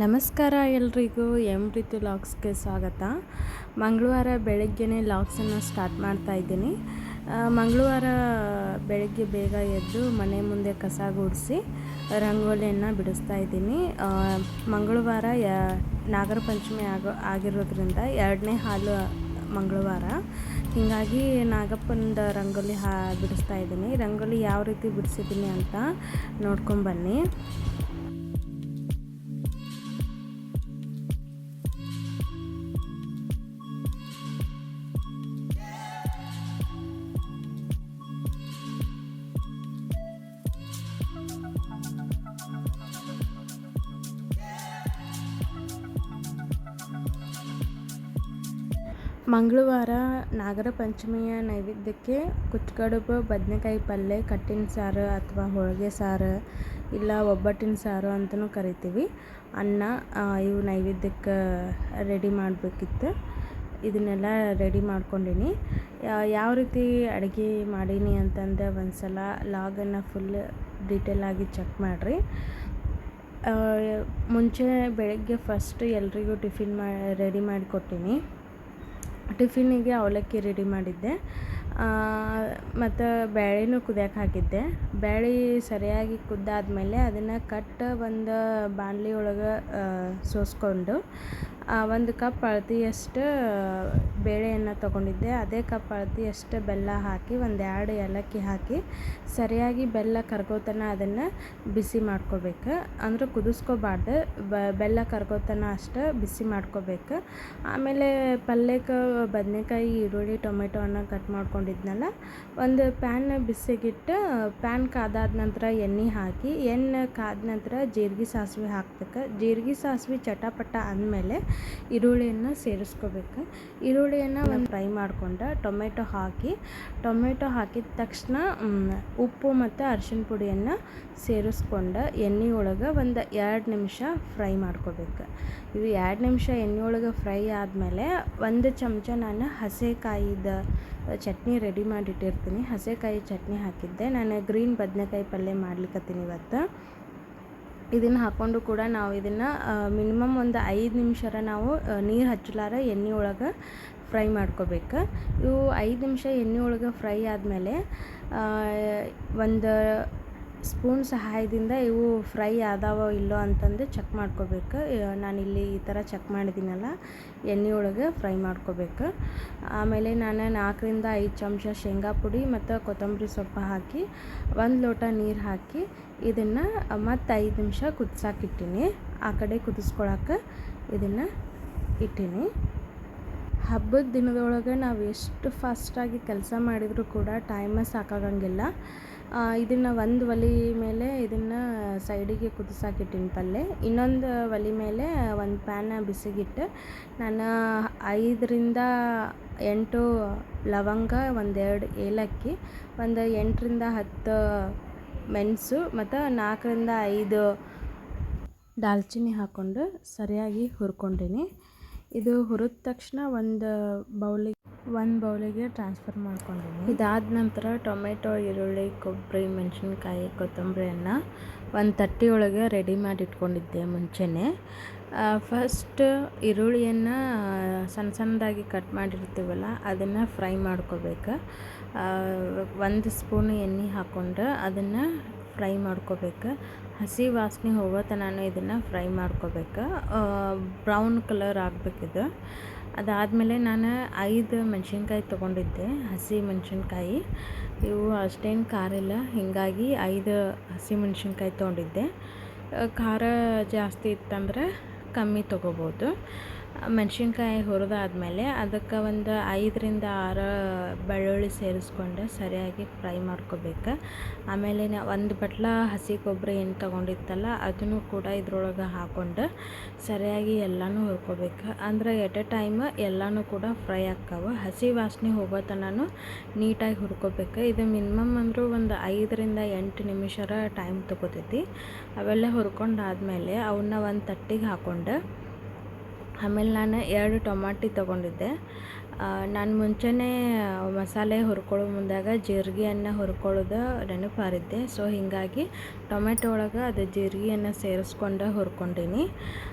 ನಮಸ್ಕಾರ ಎಲ್ರಿಗೂ ರೀತಿ ಲಾಗ್ಸ್ಗೆ ಸ್ವಾಗತ. ಮಂಗಳವಾರ ಬೆಳಗ್ಗೆನೇ ಲಾಗ್ಸನ್ನು ಸ್ಟಾರ್ಟ್ ಮಾಡ್ತಾ ಇದ್ದೀನಿ. ಮಂಗಳವಾರ ಬೆಳಗ್ಗೆ ಬೇಗ ಎದ್ದು ಮನೆ ಮುಂದೆ ಕಸ ಗುಡಿಸಿ ರಂಗೋಲಿಯನ್ನು ಬಿಡಿಸ್ತಾ ಇದ್ದೀನಿ. ಮಂಗಳವಾರ ನಾಗರ ಪಂಚಮಿ ಆಗಿರೋದ್ರಿಂದ 2ನೇ ಹಾಲು ಮಂಗಳವಾರ, ಹೀಗಾಗಿ ನಾಗಪ್ಪಂದ ರಂಗೋಲಿ ಬಿಡಿಸ್ತಾ ಇದ್ದೀನಿ. ರಂಗೋಲಿ ಯಾವ ರೀತಿ ಬಿಡಿಸಿದ್ದೀನಿ ಅಂತ ನೋಡ್ಕೊಂಬನ್ನಿ. ಮಂಗಳವಾರ ನಾಗರ ಪಂಚಮಿಯ ನೈವೇದ್ಯಕ್ಕೆ ಕುಚ್ಚಕಡುಬು, ಬದನೆಕಾಯಿ ಪಲ್ಯ, ಕಟ್ಟಿನ ಸಾರು ಅಥವಾ ಹೋಳಿಗೆ ಸಾರು ಇಲ್ಲ ಒಬ್ಬಟ್ಟಿನ ಸಾರು ಅಂತಲೂ ಕರಿತೀವಿ, ಅನ್ನ, ಇವು ನೈವೇದ್ಯಕ್ಕೆ ರೆಡಿ ಮಾಡಬೇಕಿತ್ತು. ಇದನ್ನೆಲ್ಲ ರೆಡಿ ಮಾಡ್ಕೊಂಡೀನಿ. ಯಾವ ರೀತಿ ಅಡುಗೆ ಮಾಡೀನಿ ಅಂತಂದು ಒಂದು ಸಲ ಲಾಗನ್ನು ಫುಲ್ ಡೀಟೇಲಾಗಿ ಚೆಕ್ ಮಾಡಿರಿ. ಮುಂಚೆ ಬೆಳಗ್ಗೆ ಫಸ್ಟ್ ಎಲ್ರಿಗೂ ಟಿಫಿನ್ ರೆಡಿ ಮಾಡಿಕೊಟ್ಟೀನಿ. ಟಿಫಿನಿಗೆ ಅವಲಕ್ಕಿ ರೆಡಿ ಮಾಡಿದ್ದೆ, ಮತ್ತು ಬೇಳೆನೂ ಕುದಿಯೋಕೆ ಹಾಕಿದ್ದೆ. ಬೇಳೆ ಸರಿಯಾಗಿ ಕುದ್ದಾದಮೇಲೆ ಅದನ್ನು ಒಂದು ಬಾಣಲಿ ಒಳಗೆ ಸೋಸ್ಕೊಂಡು 1 ಕಪ್ ಅಳತೆಯಷ್ಟು ಬೇಳೆಯನ್ನು ತೊಗೊಂಡಿದ್ದೆ. ಅದೇ ಕಪ್ ಅಳತೆಯಷ್ಟು ಬೆಲ್ಲ ಹಾಕಿ 2 ಏಲಕ್ಕಿ ಹಾಕಿ ಸರಿಯಾಗಿ ಬೆಲ್ಲ ಕರ್ಗೋತನ ಅದನ್ನು ಬಿಸಿ ಮಾಡ್ಕೋಬೇಕು. ಅಂದ್ರೆ ಕುದಿಸ್ಕೋಬಾರ್ದು, ಬೆಲ್ಲ ಕರ್ಗೋತನ ಅಷ್ಟು ಬಿಸಿ ಮಾಡ್ಕೋಬೇಕು. ಆಮೇಲೆ ಪಲ್ಯಕ್ಕೆ ಬದನೆಕಾಯಿ, ಈರುಳ್ಳಿ, ಟೊಮೆಟೊವನ್ನು ಕಟ್ ಮಾಡ್ಕೊಂಡಿದ್ನಲ್ಲ, ಒಂದು ಪ್ಯಾನ್ ಬಿಸಿಗಿಟ್ಟು ಪ್ಯಾನ್ ಕಾದಾದ ನಂತರ ಎಣ್ಣೆ ಹಾಕಿ, ಎಣ್ಣೆ ಕಾದ ನಂತರ ಜೀರಿಗೆ ಸಾಸಿವೆ ಹಾಕ್ಬೇಕು. ಜೀರಿಗೆ ಸಾಸಿವೆ ಚಟಪಟ ಅಂದಮೇಲೆ ಈರುಳ್ಳಿಯನ್ನು ಸೇರಿಸ್ಕೋಬೇಕು. ಈರುಳ್ಳಿಯನ್ನು ಫ್ರೈ ಮಾಡ್ಕೊಂಡು ಟೊಮೆಟೊ ಹಾಕಿದ ತಕ್ಷಣ ಉಪ್ಪು ಮತ್ತು ಅರಿಶಿನ ಪುಡಿಯನ್ನು ಸೇರಿಸ್ಕೊಂಡು ಎಣ್ಣೆ ಒಳಗೆ 2 ನಿಮಿಷ ಫ್ರೈ ಮಾಡ್ಕೋಬೇಕು. ಇವು 2 ನಿಮಿಷ ಎಣ್ಣೆ ಒಳಗೆ ಫ್ರೈ ಆದಮೇಲೆ 1 ಚಮಚ ನಾನು ಹಸೆಕಾಯಿದ ಚಟ್ನಿ ರೆಡಿ ಮಾಡಿಟ್ಟಿರ್ತೀನಿ. ಹಸೆಕಾಯಿ ಚಟ್ನಿ ಹಾಕಿದ್ದೆ. ನಾನು ಗ್ರೀನ್ ಬದನೆಕಾಯಿ ಪಲ್ಯ ಮಾಡ್ಲಿಕ್ಕತ್ತೀನಿ ಇವತ್ತು. ಇದನ್ನು ಹಾಕ್ಕೊಂಡು ಕೂಡ ನಾವು ಇದನ್ನು ಮಿನಿಮಮ್ 5 ನಿಮಿಷರ ನಾವು ನೀರು ಹಚ್ಚಲಾರ ಎಣ್ಣೆ ಒಳಗೆ ಫ್ರೈ ಮಾಡ್ಕೋಬೇಕು. ಇವು 5 ನಿಮಿಷ ಎಣ್ಣೆ ಒಳಗೆ ಫ್ರೈ ಆದಮೇಲೆ 1 ಸ್ಪೂನ್ ಸಹಾಯದಿಂದ ಇವು ಫ್ರೈ ಆದಾವೋ ಇಲ್ಲೋ ಅಂತಂದು ಚೆಕ್ ಮಾಡ್ಕೋಬೇಕು. ನಾನಿಲ್ಲಿ ಈ ಥರ ಚೆಕ್ ಮಾಡಿದ್ದೀನಲ್ಲ, ಎಣ್ಣೆ ಒಳಗೆ ಫ್ರೈ ಮಾಡ್ಕೋಬೇಕು. ಆಮೇಲೆ ನಾನು 4ರಿಂದ 5 ಚಮಚ ಶೇಂಗಾ ಪುಡಿ ಮತ್ತು ಕೊತ್ತಂಬರಿ ಸೊಪ್ಪು ಹಾಕಿ 1 ಲೋಟ ನೀರು ಹಾಕಿ ಇದನ್ನು ಮತ್ತು 5 ನಿಮಿಷ ಕುದಿಸಾಕಿಟ್ಟೀನಿ. ಆ ಕಡೆ ಕುದಿಸ್ಕೊಳಕ್ಕೆ ಇದನ್ನು ಇಟ್ಟೀನಿ. ಹಬ್ಬದ ದಿನದೊಳಗೆ ನಾವು ಎಷ್ಟು ಫಾಸ್ಟಾಗಿ ಕೆಲಸ ಮಾಡಿದರೂ ಕೂಡ ಟೈಮ ಸಾಕಾಗಂಗಿಲ್ಲ. ಇದನ್ನು ಒಂದು ಒಲೆ ಮೇಲೆ ಇದನ್ನು ಸೈಡಿಗೆ ಕುದಿಸಾಕಿಟ್ಟಿನಿ ಪಲ್ಯ. ಇನ್ನೊಂದು ಒಲೆ ಮೇಲೆ ಒಂದು ಪ್ಯಾನ ಬಿಸಿಗಿಟ್ಟು ನಾನು 5ರಿಂದ 8 ಲವಂಗ, 2 ಏಲಕ್ಕಿ, 8ರಿಂದ 10 ಮೆಣಸು ಮತ್ತು 4ರಿಂದ 5 ದಾಲ್ಚಿನ್ನಿ ಹಾಕ್ಕೊಂಡು ಸರಿಯಾಗಿ ಹುರ್ಕೊಂಡೀನಿ. ಇದು ಹುರಿದ ತಕ್ಷಣ ಒಂದು ಬೌಲಿಗೆ ಟ್ರಾನ್ಸ್ಫರ್ ಮಾಡ್ಕೊಂಡೀನಿ. ಇದಾದ ನಂತರ ಟೊಮೆಟೊ, ಈರುಳ್ಳಿ, ಕೊಬ್ಬರಿ, ಮೆಣಸಿನ್ಕಾಯಿ, ಕೊತ್ತಂಬರಿಯನ್ನು ಒಂದು ತಟ್ಟೆ ಒಳಗೆ ರೆಡಿ ಮಾಡಿ ಇಟ್ಕೊಂಡಿದ್ದೆ ಮುಂಚೆನೇ. ಫಸ್ಟ್ ಈರುಳ್ಳಿಯನ್ನು ಸಣ್ಣದಾಗಿ ಕಟ್ ಮಾಡಿರ್ತೀವಲ್ಲ ಅದನ್ನು ಫ್ರೈ ಮಾಡ್ಕೋಬೇಕು. 1 ಸ್ಪೂನ್ ಎಣ್ಣೆ ಹಾಕ್ಕೊಂಡು ಅದನ್ನು ಫ್ರೈ ಮಾಡ್ಕೋಬೇಕು. ಹಸಿ ವಾಸನೆ ಹೋಗೋ ತನಕ ಇದನ್ನು ಫ್ರೈ ಮಾಡ್ಕೋಬೇಕು. ಬ್ರೌನ್ ಕಲರ್ ಆಗಬೇಕಿದು. ಅದಾದಮೇಲೆ ನಾನು 5 ಮೆಣಸಿನ್ಕಾಯಿ ತೊಗೊಂಡಿದ್ದೆ, ಹಸಿ ಮೆಣಸಿನ್ಕಾಯಿ. ಇವು ಅಷ್ಟೇನು ಖಾರ ಇಲ್ಲ, ಹೀಗಾಗಿ 5 ಹಸಿ ಮೆಣಸಿನ್ಕಾಯಿ ತೊಗೊಂಡಿದ್ದೆ. ಖಾರ ಜಾಸ್ತಿ ಇತ್ತಂದ್ರೆ ಕಮ್ಮಿ ತೊಗೋಬೋದು. ಮೆಣಸಿನ್ಕಾಯಿ ಹುರಿದಾದ್ಮೇಲೆ ಅದಕ್ಕೆ 5ರಿಂದ 6 ಬೆಳ್ಳುಳ್ಳಿ ಸೇರಿಸ್ಕೊಂಡು ಸರಿಯಾಗಿ ಫ್ರೈ ಮಾಡ್ಕೋಬೇಕು. ಆಮೇಲೆ 1 ಬಟ್ಲ ಹಸಿ ಕೊಬ್ಬರಿ ಏನು ತೊಗೊಂಡಿತ್ತಲ್ಲ ಅದನ್ನು ಕೂಡ ಇದ್ರೊಳಗೆ ಹಾಕ್ಕೊಂಡು ಸರಿಯಾಗಿ ಎಲ್ಲನೂ ಹುರ್ಕೋಬೇಕು. ಅಂದರೆ ಎಟ್ ಎ ಟೈಮ್ ಎಲ್ಲನೂ ಕೂಡ ಫ್ರೈ ಆಗ್ತಾವೆ. ಹಸಿ ವಾಸನೆ ಹೋಗೋ ತನಕ ನೀಟಾಗಿ ಹುರ್ಕೋಬೇಕು. ಇದು ಮಿನಿಮಮ್ ಅಂದರೂ 5ರಿಂದ 8 ನಿಮಿಷರ ಟೈಮ್ ತೊಗೋತೈತಿ. ಅವೆಲ್ಲ ಹುರ್ಕೊಂಡಾದ್ಮೇಲೆ ಅವನ್ನ ಒಂದು ತಟ್ಟೆಗೆ ಹಾಕ್ಕೊಂಡು, ಆಮೇಲೆ ನಾನು 2 ಟೊಮಾಟಿ ತೊಗೊಂಡಿದ್ದೆ. ನಾನು ಮುಂಚೆನೇ ಮಸಾಲೆ ಹುರ್ಕೊಳ್ಳೋ ಮುಂದಾಗ ಜೀರಿಗೆಯನ್ನು ಹುರ್ಕೊಳ್ಳೋದು ನೆನಪು ಹಾರಿದ್ದೆ. ಸೊ ಹೀಗಾಗಿ ಟೊಮೆಟೊ ಒಳಗೆ ಅದು ಜೀರಿಗೆಯನ್ನು ಸೇರಿಸ್ಕೊಂಡು ಹುರ್ಕೊಂಡೀನಿ.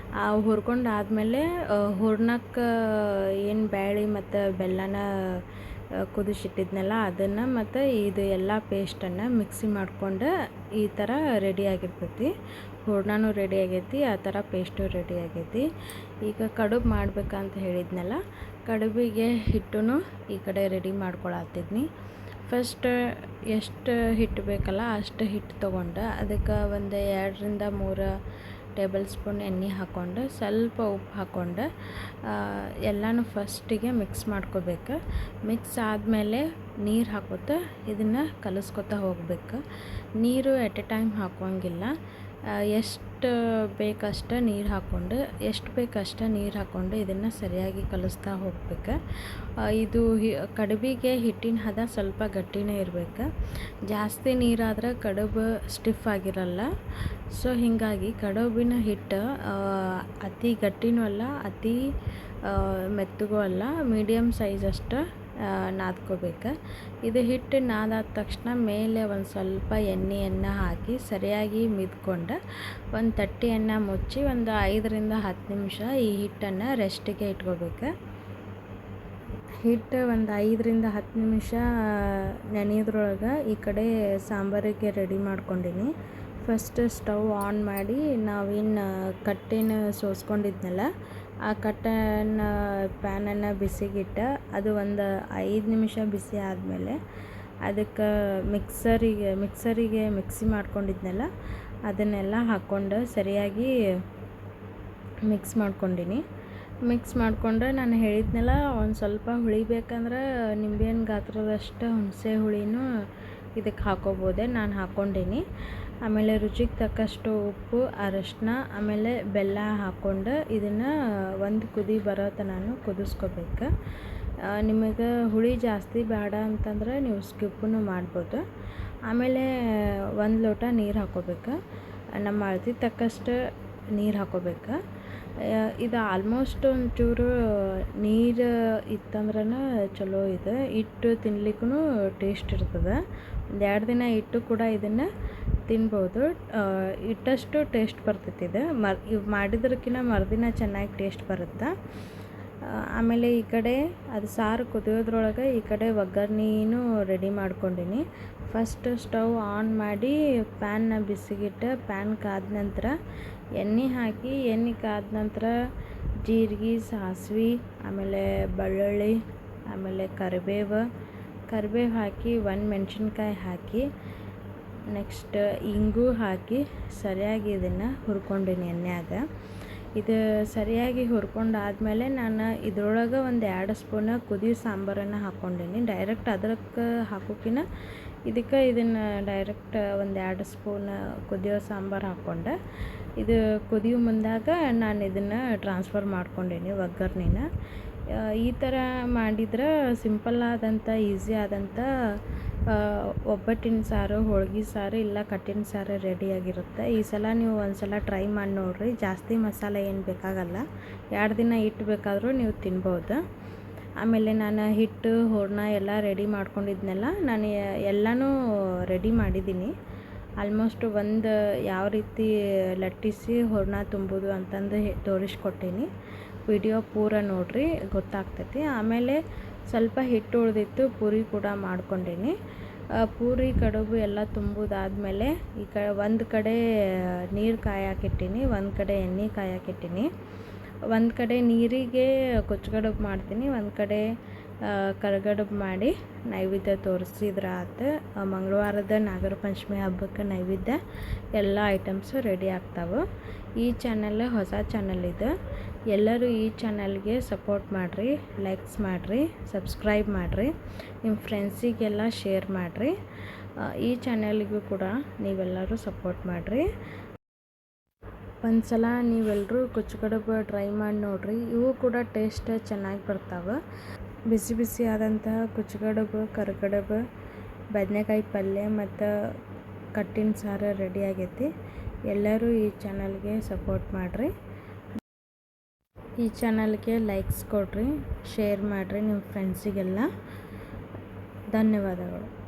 ಹುರ್ಕೊಂಡಾದ್ಮೇಲೆ ಹೂರ್ಣಕ್ಕೆ ಏನು ಬ್ಯಾಳೆ ಮತ್ತು ಬೆಲ್ಲನ ಕುದಿಸಿಟ್ಟಿದ್ನಲ್ಲ ಅದನ್ನು ಮತ್ತು ಇದು ಎಲ್ಲ ಪೇಸ್ಟನ್ನು ಮಿಕ್ಸಿ ಮಾಡ್ಕೊಂಡು ಈ ಥರ ರೆಡಿ ಆಗಿರ್ತೈತಿ. ಹೂರ್ಣನೂ ರೆಡಿ ಆಗೈತಿ, ಆ ಥರ ಪೇಸ್ಟು ರೆಡಿ ಆಗೈತಿ. ಈಗ ಕಡುಬು ಮಾಡ್ಬೇಕಂತ ಹೇಳಿದ್ನಲ್ಲ, ಕಡುಬಿಗೆ ಹಿಟ್ಟು ಈ ಕಡೆ ರೆಡಿ ಮಾಡ್ಕೊಳತ್ತಿದ್ನಿ. ಫಸ್ಟ್ ಎಷ್ಟು ಹಿಟ್ಟು ಬೇಕಲ್ಲ ಅಷ್ಟು ಹಿಟ್ಟು ತೊಗೊಂಡು ಅದಕ್ಕೆ ಒಂದು 2ರಿಂದ 3 ಟೇಬಲ್ ಸ್ಪೂನ್ ಎಣ್ಣೆ ಹಾಕ್ಕೊಂಡು ಸ್ವಲ್ಪ ಉಪ್ಪು ಹಾಕ್ಕೊಂಡು ಎಲ್ಲನೂ ಫಸ್ಟಿಗೆ ಮಿಕ್ಸ್ ಮಾಡ್ಕೋಬೇಕು. ಮಿಕ್ಸ್ ಆದಮೇಲೆ ನೀರು ಹಾಕೋತ ಇದನ್ನು ಕಲಿಸ್ಕೊತಾ ಹೋಗ್ಬೇಕು. ನೀರು ಎಟ್ ಎ ಟೈಮ್ ಹಾಕೋಂಗಿಲ್ಲ. ಎಷ್ಟು ಬೇಕಷ್ಟು ನೀರು ಹಾಕ್ಕೊಂಡು ಇದನ್ನು ಸರಿಯಾಗಿ ಕಲಿಸ್ತಾ ಹೋಗ್ಬೇಕು. ಇದು ಕಡುಬಿಗೆ ಹಿಟ್ಟಿನ ಹದ ಸ್ವಲ್ಪ ಗಟ್ಟಿನೇ ಇರಬೇಕು. ಜಾಸ್ತಿ ನೀರಾದ್ರೆ ಕಡುಬು ಸ್ಟಿಫ್ ಆಗಿರಲ್ಲ. ಸೊ ಹೀಗಾಗಿ ಕಡುಬಿನ ಹಿಟ್ಟು ಅತಿ ಗಟ್ಟಿನೂ ಅಲ್ಲ, ಅತಿ ಮೆತ್ತಗೂ ಅಲ್ಲ, ಮೀಡಿಯಮ್ ಸೈಜ್ ಅಷ್ಟು ನಾದ್ಕೋಬೇಕು. ಇದು ಹಿಟ್ಟು ನಾದಾದ ತಕ್ಷಣ ಮೇಲೆ ಒಂದು ಸ್ವಲ್ಪ ಎಣ್ಣೆಯನ್ನು ಹಾಕಿ ಸರಿಯಾಗಿ ಮಿದ್ಕೊಂಡು ಒಂದು ತಟ್ಟೆಯನ್ನು ಮುಚ್ಚಿ ಒಂದು 5ರಿಂದ 10 ನಿಮಿಷ ಈ ಹಿಟ್ಟನ್ನು ರೆಸ್ಟಿಗೆ ಇಟ್ಕೋಬೇಕು. ಹಿಟ್ಟು ಒಂದು 5ರಿಂದ 10 ನಿಮಿಷ ನೆನೆಯೋದ್ರೊಳಗೆ ಈ ಕಡೆ ಸಾಂಬಾರಿಗೆ ರೆಡಿ ಮಾಡ್ಕೊಂಡೀನಿ. ಫಸ್ಟ್ ಸ್ಟವ್ ಆನ್ ಮಾಡಿ ನಾವೇನು ಕಟ್ಟೇನು ಸೋಸ್ಕೊಂಡಿದ್ನಲ್ಲ ಆ ಕಟ್ಟನ್ನು ಪ್ಯಾನನ್ನು ಬಿಸಿಗಿಟ್ಟು ಅದು ಒಂದು 5 ನಿಮಿಷ ಬಿಸಿ ಆದಮೇಲೆ ಅದಕ್ಕೆ ಮಿಕ್ಸರಿಗೆ ಮಿಕ್ಸಿ ಮಾಡ್ಕೊಂಡಿದ್ನಲ್ಲ ಅದನ್ನೆಲ್ಲ ಹಾಕ್ಕೊಂಡು ಸರಿಯಾಗಿ ಮಿಕ್ಸ್ ಮಾಡ್ಕೊಂಡೀನಿ. ಮಿಕ್ಸ್ ಮಾಡಿಕೊಂಡ್ರೆ ನಾನು ಹೇಳಿದ್ನಲ್ಲ ಒಂದು ಸ್ವಲ್ಪ ಹುಳಿ ಬೇಕಂದ್ರೆ ನಿಂಬೆಹಣ್ಣು ಗಾತ್ರದಷ್ಟು ಹುಣಸೆ ಹುಳಿನೂ ಇದಕ್ಕೆ ಹಾಕೋಬೋದೆ. ನಾನು ಹಾಕ್ಕೊಂಡೀನಿ. ಆಮೇಲೆ ರುಚಿಗೆ ತಕ್ಕಷ್ಟು ಉಪ್ಪು, ಅರಶಿನ, ಆಮೇಲೆ ಬೆಲ್ಲ ಹಾಕ್ಕೊಂಡು ಇದನ್ನು ಒಂದು ಕುದಿ ಬರೋ ತನಕ ಕುದಿಸ್ಕೋಬೇಕು. ನಿಮಗೆ ಹುಳಿ ಜಾಸ್ತಿ ಬೇಡ ಅಂತಂದ್ರೆ ನೀವು ಸ್ಕಿಪ್ಪನ್ನು ಮಾಡ್ಬೋದು. ಆಮೇಲೆ 1 ಲೋಟ ನೀರು ಹಾಕ್ಕೋಬೇಕು. ನಮ್ಮ ಅಳತೆ ತಕ್ಕಷ್ಟು ನೀರು ಹಾಕ್ಕೋಬೇಕು. ಇದು ಆಲ್ಮೋಸ್ಟ್ ಒಂಚೂರು ನೀರು ಇತ್ತಂದ್ರೆ ಚಲೋ ಇದೆ. ಹಿಟ್ಟು ತಿನ್ಲಿಕ್ಕೂ ಟೇಸ್ಟ್ ಇರ್ತದೆ. 2 ದಿನ ಇಟ್ಟು ಕೂಡ ಇದನ್ನು ತಿನ್ಬೋದು. ಇಟ್ಟಷ್ಟು ಟೇಸ್ಟ್ ಬರ್ತೈತಿ. ಇವು ಮಾಡಿದ್ರಕ್ಕಿಂತ ಮರುದಿನ ಚೆನ್ನಾಗಿ ಟೇಸ್ಟ್ ಬರುತ್ತೆ. ಆಮೇಲೆ ಈ ಕಡೆ ಅದು ಸಾರು ಕುದಿಯೋದ್ರೊಳಗೆ ಈ ಕಡೆ ಒಗ್ಗರಣೆನೂ ರೆಡಿ ಮಾಡ್ಕೊಂಡೀನಿ. ಫಸ್ಟ್ ಸ್ಟವ್ ಆನ್ ಮಾಡಿ ಪ್ಯಾನ್ನ ಬಿಸಿಗಿಟ್ಟು ಪ್ಯಾನ್ ಕಾದ ನಂತರ ಎಣ್ಣೆ ಹಾಕಿ, ಎಣ್ಣೆ ಕಾದ ನಂತರ ಜೀರಿಗೆ, ಸಾಸಿವೆ, ಆಮೇಲೆ ಬೆಳ್ಳುಳ್ಳಿ, ಆಮೇಲೆ ಕರಿಬೇವು ಹಾಕಿ, 1 ಮೆಣಸಿನ್ಕಾಯಿ ಹಾಕಿ, ನೆಕ್ಸ್ಟ್ ಇಂಗು ಹಾಕಿ ಸರಿಯಾಗಿ ಇದನ್ನು ಹುರ್ಕೊಂಡೀನಿ ಎಣ್ಣೆಯಾಗ. ಇದು ಸರಿಯಾಗಿ ಹುರ್ಕೊಂಡಾದ್ಮೇಲೆ ನಾನು ಇದ್ರೊಳಗೆ ಒಂದು 2 ಸ್ಪೂನ್ ಕುದಿಯೋ ಸಾಂಬಾರನ್ನು ಹಾಕ್ಕೊಂಡೀನಿ. ಡೈರೆಕ್ಟ್ ಅದಕ್ಕೆ ಹಾಕೋಕ್ಕಿಂತ ಇದನ್ನು ಡೈರೆಕ್ಟ್ ಒಂದು 2 ಸ್ಪೂನ್ ಕುದಿಯೋ ಸಾಂಬಾರು ಹಾಕ್ಕೊಂಡೆ. ಇದು ಕುದಿಯೋ ಮುಂದಾಗ ನಾನು ಇದನ್ನು ಟ್ರಾನ್ಸ್ಫರ್ ಮಾಡ್ಕೊಂಡೀನಿ ಒಗ್ಗರಣೆನ. ಈ ಥರ ಮಾಡಿದ್ರೆ ಸಿಂಪಲ್ ಆದಂಥ ಈಸಿ ಆದಂಥ ಒಬ್ಬಟ್ಟಿನ ಸಾರು, ಹೋಳ್ಗೆ ಸಾರು ಇಲ್ಲ ಕಟ್ಟಿನ ಸಾರು ರೆಡಿಯಾಗಿರುತ್ತೆ. ಈ ಸಲ ನೀವು ಒಂದು ಸಲ ಟ್ರೈ ಮಾಡಿ ನೋಡಿರಿ. ಜಾಸ್ತಿ ಮಸಾಲೆ ಏನು ಬೇಕಾಗಲ್ಲ. 2 ದಿನ ಇಟ್ಟು ಬೇಕಾದರೂ ನೀವು ತಿನ್ಬೋದು. ಆಮೇಲೆ ನಾನು ಹಿಟ್ಟು, ಹೂರ್ಣ ಎಲ್ಲ ರೆಡಿ ಮಾಡ್ಕೊಂಡಿದ್ನೆಲ್ಲ ನಾನು ಎಲ್ಲನೂ ರೆಡಿ ಮಾಡಿದ್ದೀನಿ. ಆಲ್ಮೋಸ್ಟ್ ಒಂದು ಯಾವ ರೀತಿ ಲಟ್ಟಿಸಿ ಹೂರ್ಣ ತುಂಬೋದು ಅಂತಂದು ತೋರಿಸ್ಕೊಟ್ಟೀನಿ. ವಿಡಿಯೋ ಪೂರ ನೋಡಿರಿ, ಗೊತ್ತಾಗ್ತೈತಿ. ಆಮೇಲೆ ಸ್ವಲ್ಪ ಹಿಟ್ಟು ಉಳಿದಿತ್ತು, ಪೂರಿ ಕೂಡ ಮಾಡ್ಕೊಂಡೀನಿ. ಪೂರಿ ಕಡುಬು ಎಲ್ಲ ತುಂಬುದಾದ್ಮೇಲೆ ಒಂದು ಕಡೆ ನೀರು ಕಾಯಕ್ಕಿಟ್ಟೀನಿ, ಒಂದು ಕಡೆ ಎಣ್ಣೆ ಕಾಯಕ್ಕಿಟ್ಟೀನಿ. ಒಂದು ಕಡೆ ನೀರಿಗೆ ಕೊಚ್ಚಗಡುಬು ಮಾಡ್ತೀನಿ, ಒಂದು ಕಡೆ ಕರಿಗಡುಬು ಮಾಡಿ ನೈವೇದ್ಯ ತೋರಿಸಿದ್ರೆ ಆತು. ಮಂಗಳವಾರದ ನಾಗರ ಪಂಚಮಿ ಹಬ್ಬಕ್ಕೆ ನೈವೇದ್ಯ ಎಲ್ಲ ಐಟಮ್ಸು ರೆಡಿ ಆಗ್ತಾವೆ. ಈ ಚಾನಲ್ ಹೊಸ ಚಾನಲ್ ಇದು. ಎಲ್ಲರೂ ಈ ಚಾನಲ್ಗೆ ಸಪೋರ್ಟ್ ಮಾಡಿರಿ, ಲೈಕ್ಸ್ ಮಾಡಿರಿ, ಸಬ್ಸ್ಕ್ರೈಬ್ ಮಾಡಿರಿ, ನಿಮ್ಮ ಫ್ರೆಂಡ್ಸಿಗೆಲ್ಲ ಶೇರ್ ಮಾಡಿರಿ. ಈ ಚಾನಲ್ಗೂ ಕೂಡ ನೀವೆಲ್ಲರೂ ಸಪೋರ್ಟ್ ಮಾಡಿರಿ. ಒಂದು ಸಲ ನೀವೆಲ್ಲರೂ ಕುಚ್ಚುಕಡುಬು ಟ್ರೈ ಮಾಡಿ ನೋಡಿರಿ. ಇವು ಕೂಡ ಟೇಸ್ಟ್ ಚೆನ್ನಾಗಿ ಬರ್ತಾವೆ. ಬಿಸಿ ಬಿಸಿ ಆದಂತಹ ಕುಚ್ಚುಕಡುಬು, ಕರಿಗಡುಬು, ಬದನೆಕಾಯಿ ಪಲ್ಯ ಮತ್ತು ಕಟ್ಟಿನ ಸಾರು ರೆಡಿ ಆಗೈತಿ. ಎಲ್ಲರೂ ಈ ಚಾನಲ್ಗೆ ಸಪೋರ್ಟ್ ಮಾಡಿರಿ. ಈ ಚಾನಲ್ಗೆ ಲೈಕ್ಸ್ ಕೊಡಿರಿ, ಶೇರ್ ಮಾಡಿರಿ ನಿಮ್ಮ ಫ್ರೆಂಡ್ಸಿಗೆಲ್ಲ. ಧನ್ಯವಾದಗಳು.